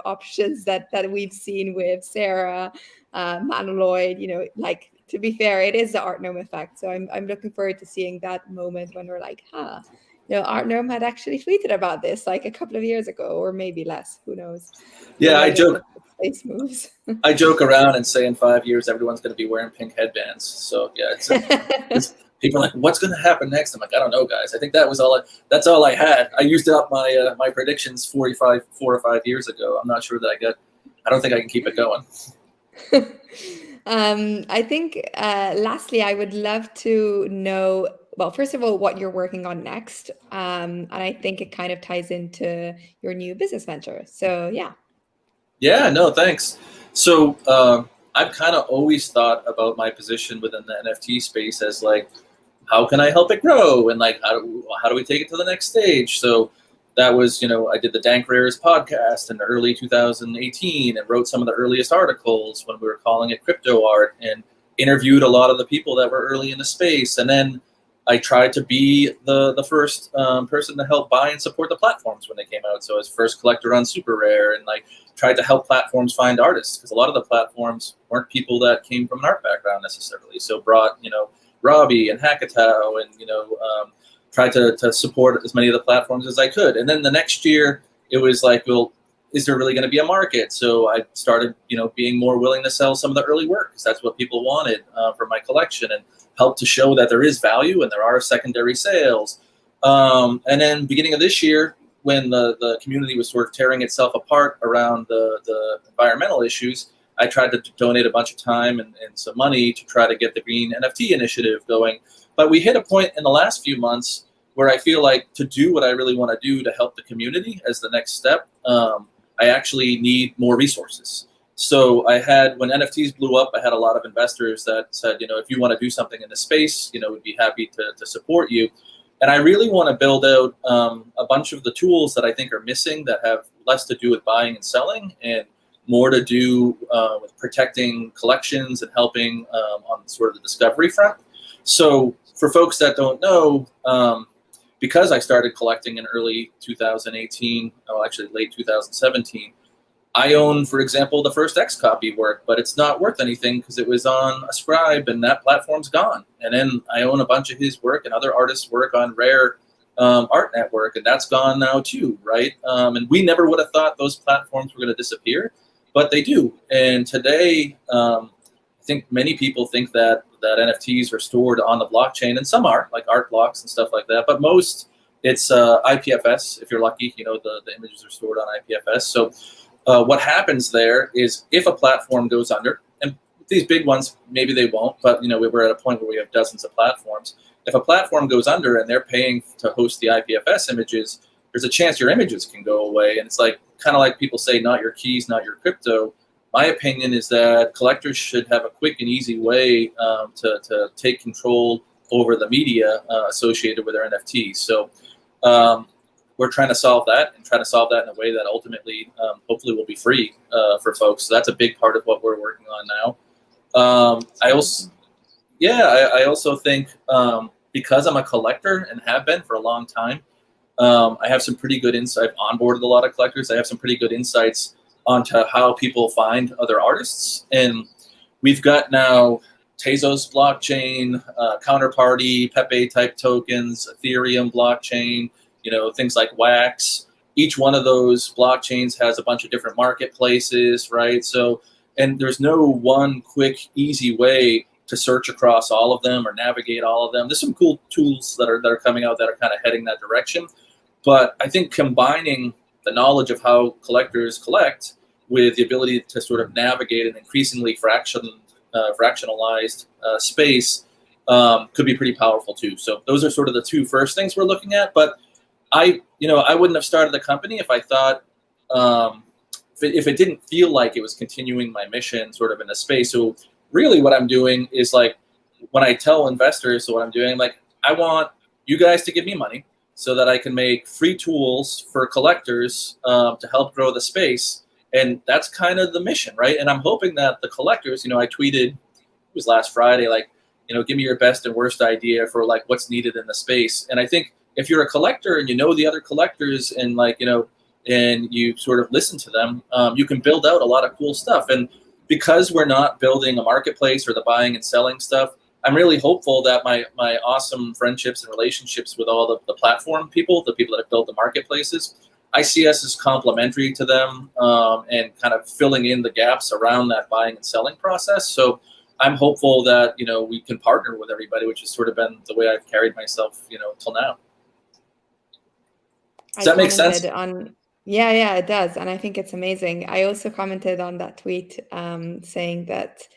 options that we've seen with Sarah, Manoloid, like, to be fair, it is the Artnome effect. So I'm looking forward to seeing that moment when we're like, Artnome had actually tweeted about this like a couple of years ago, or maybe less. Who knows? Yeah, I joke. Space moves. I joke around and say in 5 years everyone's going to be wearing pink headbands. So yeah, it's people are like, what's going to happen next? I'm like, I don't know, guys. I think that's all I had. I used up my predictions 4 or 5 years ago. I'm not sure that I don't think I can keep it going. I think lastly, I would love to know, well, first of all, what you're working on next. And I think it kind of ties into your new business venture. So yeah. Yeah, no, thanks. So I've kind of always thought about my position within the NFT space as like, how can I help it grow? And like, how do we take it to the next stage? So that was, I did the Dank Rares podcast in early 2018 and wrote some of the earliest articles when we were calling it crypto art, and interviewed a lot of the people that were early in the space. And then I tried to be the first person to help buy and support the platforms when they came out. So I was first collector on Super Rare, and like tried to help platforms find artists, because a lot of the platforms weren't people that came from an art background necessarily. So brought, Robbie and Hackatow and, tried to support as many of the platforms as I could. And then the next year it was like, well, is there really going to be a market? So I started, being more willing to sell some of the early work, because that's what people wanted for my collection, and help to show that there is value and there are secondary sales. And then beginning of this year, when the community was sort of tearing itself apart around the environmental issues, I tried to donate a bunch of time and some money to try to get the Green NFT initiative going. But we hit a point in the last few months where I feel like to do what I really want to do to help the community as the next step, I actually need more resources. So when NFTs blew up, I had a lot of investors that said, if you want to do something in the space, we'd be happy to support you. And I really want to build out a bunch of the tools that I think are missing, that have less to do with buying and selling and more to do with protecting collections and helping on sort of the discovery front. So for folks that don't know, because I started collecting in early 2018, oh, actually late 2017, I own, for example, the first X copy work, but it's not worth anything because it was on a Scribe and that platform's gone. And then I own a bunch of his work and other artists' work on Rare Art Network, and that's gone now too, right? And we never would have thought those platforms were going to disappear, but they do. And today, I think many people think that NFTs are stored on the blockchain, and some are, like art blocks and stuff like that, but most it's IPFS. If you're lucky, the images are stored on IPFS. So what happens there is if a platform goes under, and these big ones, maybe they won't, but we're at a point where we have dozens of platforms. If a platform goes under and they're paying to host the IPFS images, there's a chance your images can go away. And it's like kind of like people say, not your keys, not your crypto. My opinion is that collectors should have a quick and easy way to take control over the media associated with their NFTs. So we're trying to solve that and try to solve that in a way that ultimately, hopefully, will be free for folks. So that's a big part of what we're working on now. I also think because I'm a collector and have been for a long time, I have some pretty good insight. I've onboarded a lot of collectors. I have some pretty good insights onto how people find other artists. And we've got now Tezos blockchain, Counterparty, Pepe type tokens, Ethereum blockchain, things like Wax. Each one of those blockchains has a bunch of different marketplaces, right? So, and there's no one quick, easy way to search across all of them or navigate all of them. There's some cool tools that are coming out that are kind of heading that direction. But I think combining the knowledge of how collectors collect with the ability to sort of navigate an increasingly fractionalized space could be pretty powerful too. So those are sort of the two first things we're looking at. But I wouldn't have started the company if I thought, if it didn't feel like it was continuing my mission sort of in the space. So really what I'm doing is like, when I tell investors, so what I'm doing, like, I want you guys to give me money so that I can make free tools for collectors to help grow the space. And that's kind of the mission, right? And I'm hoping that the collectors, I tweeted, it was last Friday, like, give me your best and worst idea for like what's needed in the space. And I think if you're a collector and the other collectors and like, and you sort of listen to them, you can build out a lot of cool stuff. And because we're not building a marketplace or the buying and selling stuff, I'm really hopeful that my awesome friendships and relationships with all the platform people, the people that have built the marketplaces, I see us as complementary to them and kind of filling in the gaps around that buying and selling process. So I'm hopeful that, we can partner with everybody, which has sort of been the way I've carried myself, till now. Does that make sense? Yeah, it does. And I think it's amazing. I also commented on that tweet saying that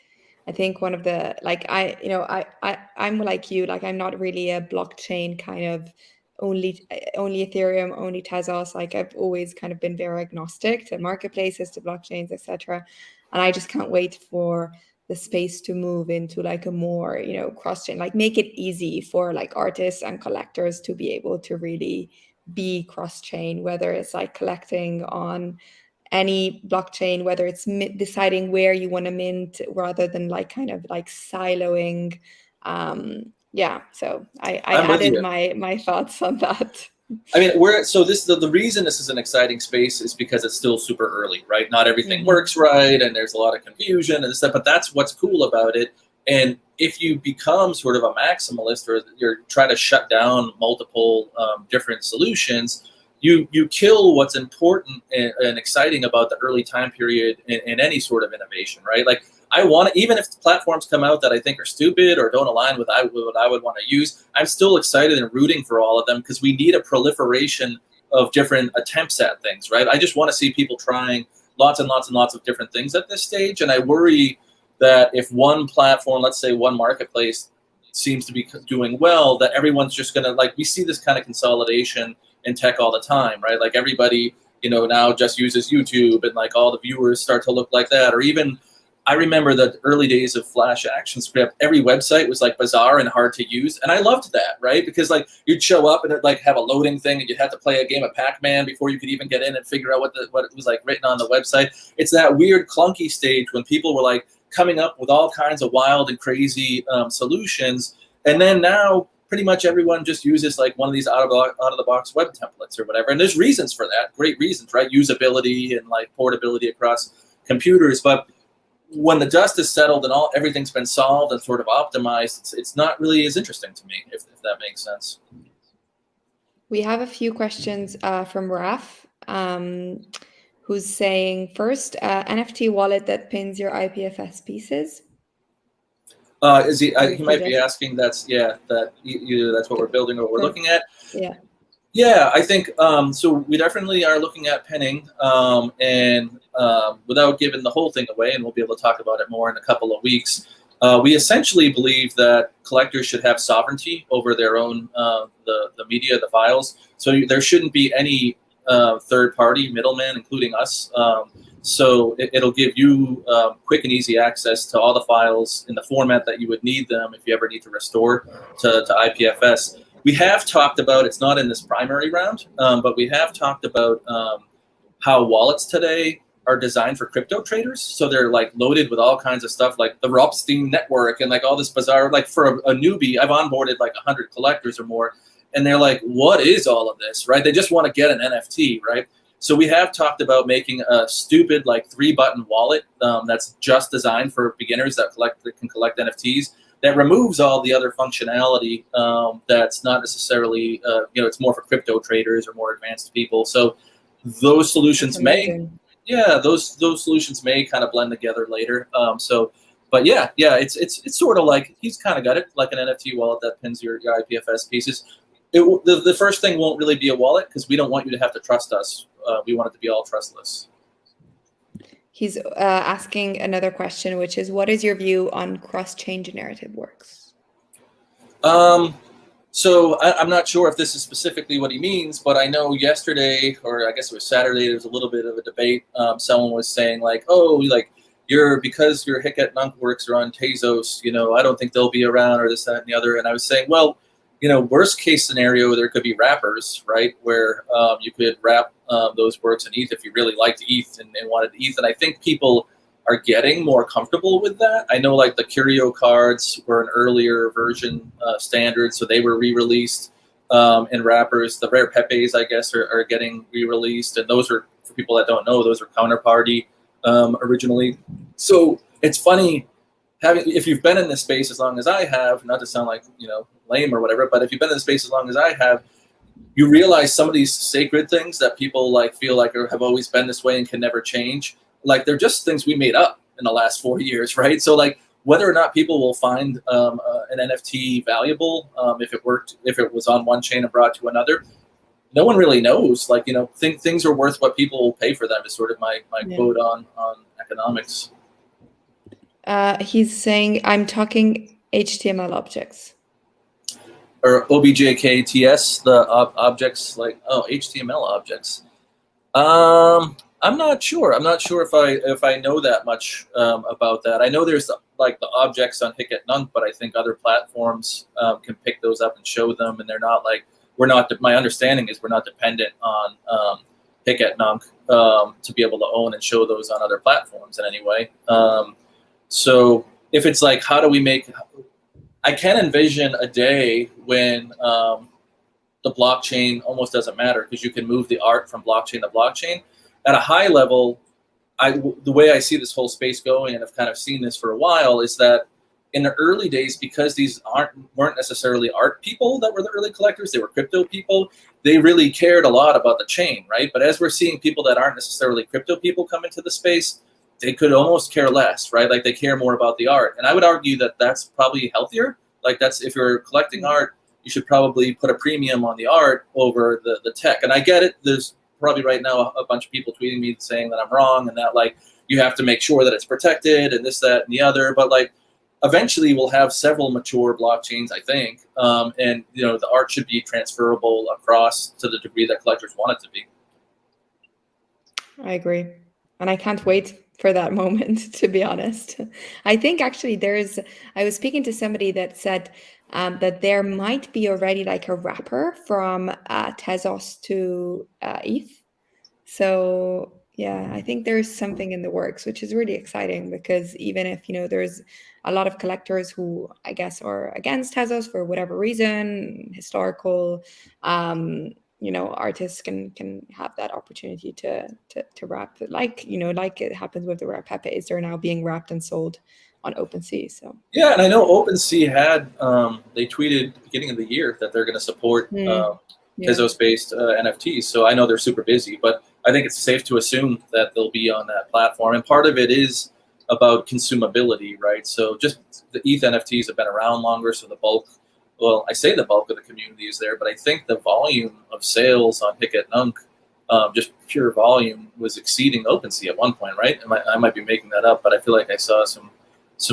I think one of the, like, I'm like you, like, I'm not really a blockchain kind of only Ethereum, only Tezos. Like, I've always kind of been very agnostic to marketplaces, to blockchains, etc. And I just can't wait for the space to move into like a more, cross-chain, like make it easy for like artists and collectors to be able to really be cross-chain, whether it's like collecting on any blockchain, whether it's deciding where you want to mint rather than like kind of like siloing. So I added my thoughts on that. I mean, the reason this is an exciting space is because it's still super early, right? Not everything works right, and there's a lot of confusion and stuff, but that's what's cool about it. And if you become sort of a maximalist or you're trying to shut down multiple different solutions, you kill what's important and exciting about the early time period in any sort of innovation, right? Like, I want to, even if platforms come out that I think are stupid or don't align with what I would want to use, I'm still excited and rooting for all of them because we need a proliferation of different attempts at things, right? I just want to see people trying lots and lots and lots of different things at this stage. And I worry that if one platform, let's say one marketplace, seems to be doing well, that everyone's just going to, like, we see this kind of consolidation in tech all the time, right? Like, everybody, now just uses YouTube and like all the viewers start to look like that, or even I remember the early days of Flash ActionScript. Every website was like bizarre and hard to use, and I loved that, right? Because like you'd show up and it'd like have a loading thing, and you'd have to play a game of Pac-Man before you could even get in and figure out what it was like written on the website. It's that weird clunky stage when people were like coming up with all kinds of wild and crazy solutions, and then now pretty much everyone just uses like one of these out of the box web templates or whatever. And there's reasons for that, great reasons, right? Usability and like portability across computers, but when the dust is settled and everything's been solved and sort of optimized, it's not really as interesting to me, if that makes sense. We have a few questions from Raf, who's saying, first, NFT wallet that pins your IPFS pieces. He might be asking that's either that's what we're building or what we're looking at. Yeah. Yeah, I think so. We definitely are looking at pinning, and without giving the whole thing away, and we'll be able to talk about it more in a couple of weeks. We essentially believe that collectors should have sovereignty over their own the media, the files. So there shouldn't be any third-party middleman, including us. So it'll give you quick and easy access to all the files in the format that you would need them if you ever need to restore to IPFS. We have talked about, it's not in this primary round, but we have talked about how wallets today are designed for crypto traders. So they're like loaded with all kinds of stuff like the Ropstein network and like all this bizarre, like for a newbie, I've onboarded like 100 collectors or more. And they're like, what is all of this, right? They just want to get an NFT, right? So we have talked about making a stupid like 3-button wallet that's just designed for beginners that can collect NFTs. That removes all the other functionality that's not necessarily, it's more for crypto traders or more advanced people. So those solutions those solutions may kind of blend together later. But it's sort of like he's kind of got it like an NFT wallet that pins your IPFS pieces. The first thing won't really be a wallet because we don't want you to have to trust us. We want it to be all trustless. He's asking another question, which is, what is your view on cross-chain generative works? So I'm not sure if this is specifically what he means, but I know yesterday, or I guess it was Saturday, there was a little bit of a debate. Someone was saying like, because your Hicket Nunk works are on Tezos, I don't think they'll be around or this, that, and the other. And I was saying, well, worst case scenario, there could be wrappers, right, where you could wrap those works in ETH if you really liked ETH and wanted ETH. And I think people are getting more comfortable with that. I know like the Curio cards were an earlier version standard, so they were re-released in wrappers. The Rare Pepes, I guess, are getting re-released. And those are, for people that don't know, those are counterparty originally. So it's funny, if you've been in this space as long as I have, not to sound like, lame or whatever, but if you've been in this space as long as I have, you realize some of these sacred things that people like feel like have always been this way and can never change. Like they're just things we made up in the last 4 years, right? So like whether or not people will find an NFT valuable, if it was on one chain and brought to another, no one really knows. Like, things are worth what people will pay for them is sort of my quote on economics. He's saying, I'm talking HTML objects. Or OBJKTS, the objects, like, HTML objects. I'm not sure. I'm not sure if I know that much about that. I know there's the objects on Hicket Nunk, but I think other platforms can pick those up and show them, and they're not like my understanding is we're not dependent on Hicket Nunk to be able to own and show those on other platforms in any way. So if it's like, how do we make? I can envision a day when the blockchain almost doesn't matter because you can move the art from blockchain to blockchain. At a high level, the way I see this whole space going, and I've kind of seen this for a while, is that in the early days, because these weren't necessarily art people that were the early collectors, they were crypto people, they really cared a lot about the chain, right? But as we're seeing people that aren't necessarily crypto people come into the space, they could almost care less, right? Like they care more about the art. And I would argue that that's probably healthier. Like if you're collecting art, you should probably put a premium on the art over the tech. And I get it. There's probably right now a bunch of people tweeting me saying that I'm wrong and that like you have to make sure that it's protected and this, that, and the other. But like eventually we'll have several mature blockchains, I think. And the art should be transferable across to the degree that collectors want it to be. I agree. And I can't wait for that moment, to be honest. I think actually I was speaking to somebody that said that there might be already like a wrapper from Tezos to ETH. So yeah, I think there's something in the works, which is really exciting because even if, there's a lot of collectors who I guess are against Tezos for whatever reason, historical, artists can have that opportunity to wrap it, like it happens with the rare Pepes. They're now being wrapped and sold on OpenSea. So Yeah, and I know OpenSea had they tweeted beginning of the year that they're going to support yeah. Tezos-based NFTs. So I know they're super busy, but I think it's safe to assume that they'll be on that platform. And part of it is about consumability, right? So just the ETH NFTs have been around longer, so the bulk, well, I say the bulk of the community is there, but I think the volume of sales on Hic et Nunc, just pure volume, was exceeding OpenSea at one point, right? I might be making that up, but I feel like I saw some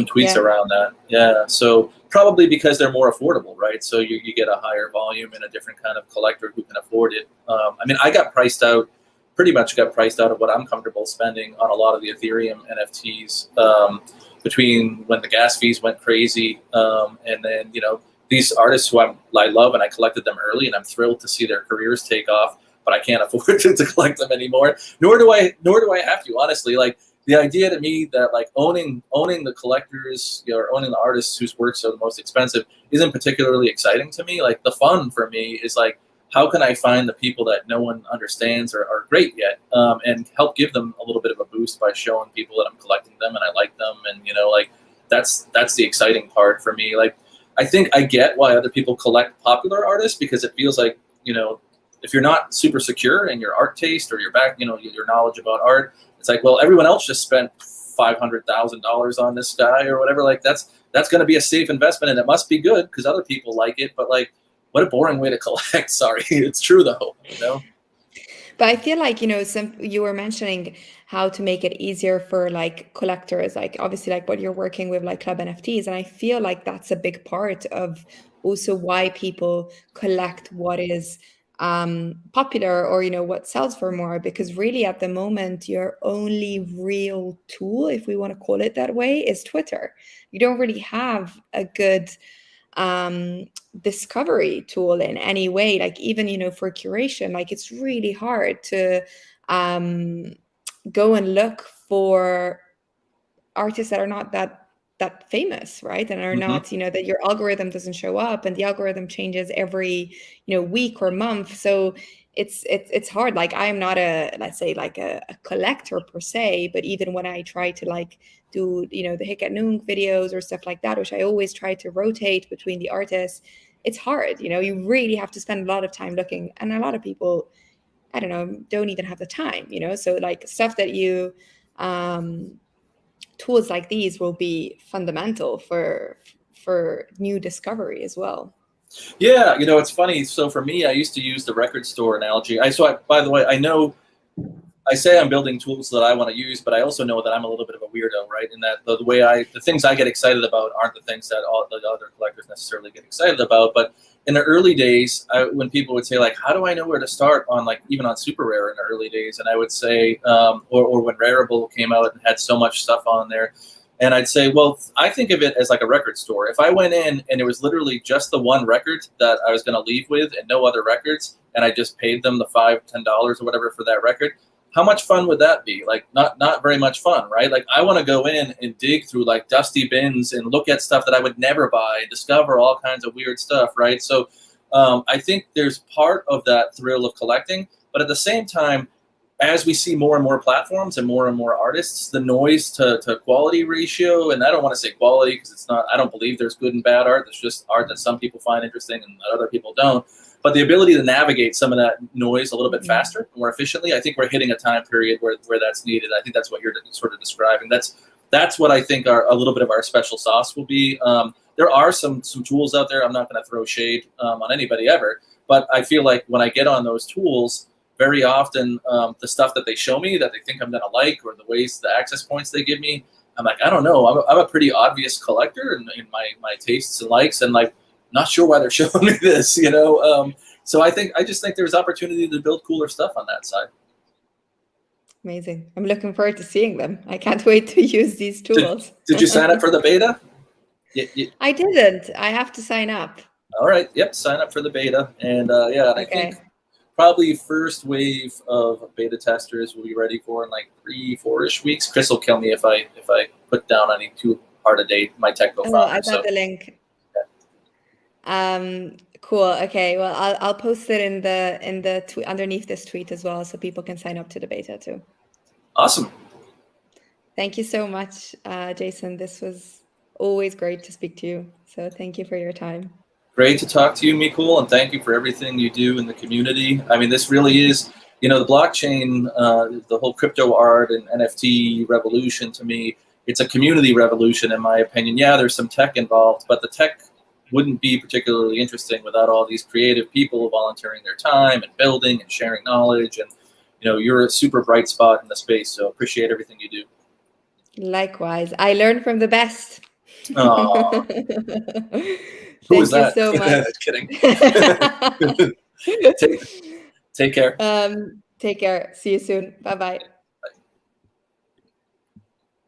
tweets around that. Yeah, so probably because they're more affordable, right? So you get a higher volume and a different kind of collector who can afford it. I mean, I pretty much got priced out of what I'm comfortable spending on a lot of the Ethereum NFTs between when the gas fees went crazy and then, these artists who I love, and I collected them early, and I'm thrilled to see their careers take off, but I can't afford to collect them anymore. Nor do I have to, honestly. Like, the idea to me that like owning the collectors, or owning the artists whose works are the most expensive isn't particularly exciting to me. Like, the fun for me is like, how can I find the people that no one understands or are great yet, and help give them a little bit of a boost by showing people that I'm collecting them and I like them, and like that's the exciting part for me. Like, I think I get why other people collect popular artists, because it feels like, if you're not super secure in your art taste or your your knowledge about art, it's like, well, everyone else just spent $500,000 on this guy or whatever. Like, that's going to be a safe investment, and it must be good because other people like it. But like, what a boring way to collect. Sorry, it's true though. But I feel like, you were mentioning how to make it easier for like collectors, like obviously like what you're working with, like Club NFTs. And I feel like that's a big part of also why people collect what is popular, or, what sells for more, because really at the moment, your only real tool, if we want to call it that way, is Twitter. You don't really have a good discovery tool in any way, like even for curation. Like, it's really hard to go and look for artists that are not that famous, right? And are not, that your algorithm doesn't show up, and the algorithm changes every week or month. So it's hard. Like, I'm not let's say like a collector per se, but even when I try to like do the Hic et Nunc videos or stuff like that, which I always try to rotate between the artists, it's hard. You really have to spend a lot of time looking, and a lot of people, I don't know, don't even have the time, so like stuff that you tools like these will be fundamental for new discovery as well. Yeah, it's funny. So for me, I used to use the record store analogy. By the way, I say I'm building tools that I want to use, but I also know that I'm a little bit of a weirdo, right? In that the things I get excited about aren't the things that all the other collectors necessarily get excited about. But in the early days, when people would say like, how do I know where to start on, like, even on super rare in the early days? And I would say, or when Rarible came out and had so much stuff on there, and I'd say, well, I think of it as like a record store. If I went in and it was literally just the one record that I was going to leave with and no other records, and I just paid them the $5, $10 or whatever for that record, how much fun would that be? Like, not very much fun, right? Like, I want to go in and dig through like dusty bins and look at stuff that I would never buy, discover all kinds of weird stuff, right? So I think there's part of that thrill of collecting, but at the same time, as we see more and more platforms and more artists, the noise to quality ratio, and I don't want to say quality because it's not, I don't believe there's good and bad art. There's just art that some people find interesting and that other people don't. But the ability to navigate some of that noise a little bit faster, more efficiently, I think we're hitting a time period where that's needed. I think that's what you're sort of describing. That's what I think a little bit of our special sauce will be. There are some tools out there. I'm not going to throw shade on anybody ever, but I feel like when I get on those tools, very often the stuff that they show me that they think I'm going to like, or the access points they give me, I'm like, I don't know. I'm a pretty obvious collector in my tastes and likes, and like, not sure why they're showing me this, So I just think there's opportunity to build cooler stuff on that side. Amazing. I'm looking forward to seeing them. I can't wait to use these tools. Did you sign up for the beta? I didn't. I have to sign up. All right. Yep. Sign up for the beta. And yeah, and I think probably first wave of beta testers will be ready for in like 3-4-ish weeks. Chris will kill me if I put down any too hard a date. My tech co-founder. Oh, I got the link. Yeah. Cool. Okay. Well, I'll post it in the tweet underneath this tweet as well, so people can sign up to the beta too. Awesome. Thank you so much, Jason. This was always great to speak to you. So thank you for your time. Great to talk to you, Mikul, and thank you for everything you do in the community. I mean, this really is, you know, the blockchain, the whole crypto art and NFT revolution, to me, it's a community revolution, in my opinion. Yeah, there's some tech involved, but the tech wouldn't be particularly interesting without all these creative people volunteering their time and building and sharing knowledge. And, you know, you're a super bright spot in the space, so appreciate everything you do. Likewise. I learn from the best. Aww. Thank you so much. Kidding. Take care. Take care. See you soon. Bye-bye.